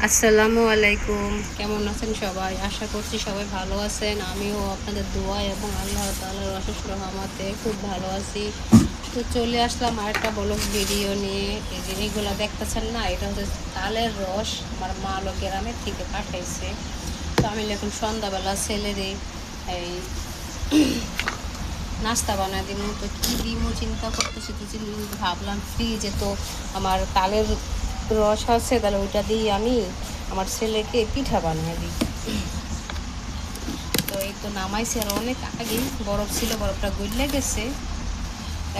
আসসালামু আলাইকুম। কেমন আছেন সবাই? আশা করছি সবাই ভালো আছেন। আমিও আপনাদের দোয়া এবং আল্লাহ তাআলার অশেষ রহমতে খুব ভালো আছি। তো চলে আসলাম আরেকটা ব্লগ ভিডিও নিয়ে। এই যে এগুলা দেখতেছেন না, এটা হচ্ছে তালের রস। আমার মা হলো গ্রামের থেকে পাঠাইছে। তো আমি এখন সন্ধ্যাবেলা ছেলেরে এই নাস্তা বানায় দিব। তো কী দিব চিন্তা করতেছি, তো ভাবলাম ফ্রিজে তো আমার তালের রস আছে, তাহলে ওইটা দিয়ে আমি আমার ছেলেকে পিঠা বানিয়ে দিই। তো এই তো নামাইছি আর অনেক আগেই, বরফ ছিল, বরফটা গলে গেছে।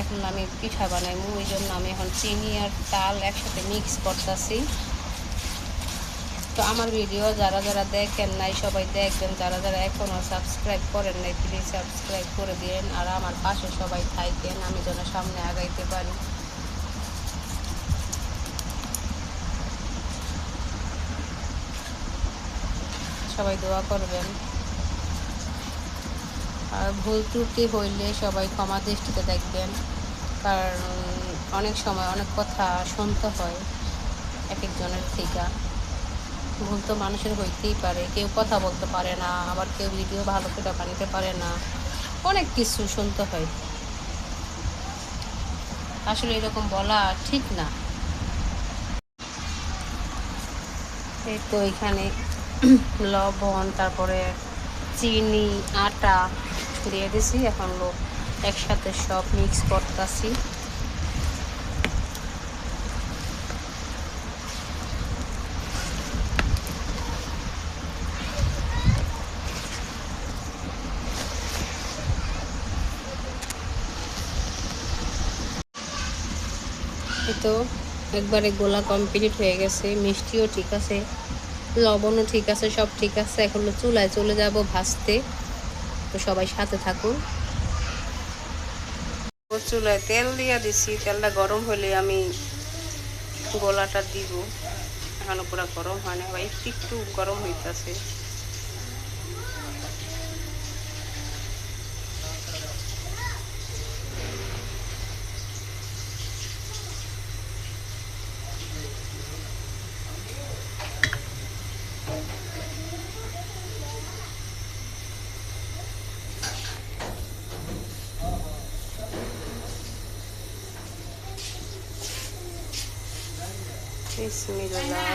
এখন আমি পিঠা বানাইবো, ওই জন্য আমি এখন চিনি আর তাল একসাথে মিক্স করতেছি। তো আমার ভিডিও যারা যারা দেখেন নাই সবাই দেখবেন, যারা যারা এখনও সাবস্ক্রাইব করেন নাই প্লিজ সাবস্ক্রাইব করে দিন, আর আমার পাশে সবাই থাকেন, আমি যেন সামনে আগাইতে পারি। সবাই দোয়া করবেন, আর ভুল ত্রুটি হইলে সবাই ক্ষমা দৃষ্টিতে দেখবেন, কারণ অনেক সময় অনেক কথা শুনতে হয় এক একজনের থেকে। ভুল তো মানুষের হইতেই পারে, কেউ কথা বলতে পারে না, আবার কেউ ভিডিও ভালো করে বানাতে পারে না, অনেক কিছু শুনতে হয়। আসলে এরকম বলা ঠিক না। এই তো এখানে লবণ, তারপরে চিনি, আটা দিয়ে দিছি। এখন একসাথে সব মিক্স করতেছি। এই তো একবারে গোলা কমপ্লিট হয়ে গেছে, মিষ্টিও ঠিক আছে, লবণও ঠিক আছে, সব ঠিক আছে। এখন চুলায় চলে যাব ভাজতে। তো সবাই সাথে থাকুন। চুলায় তেল দিয়ে দিছি, তেলটা গরম হলে আমি গোলাটা দিব। এখনো পুরো গরম হয় না, বা একটু একটু গরম হইতেছে। বিসমিল্লাহ।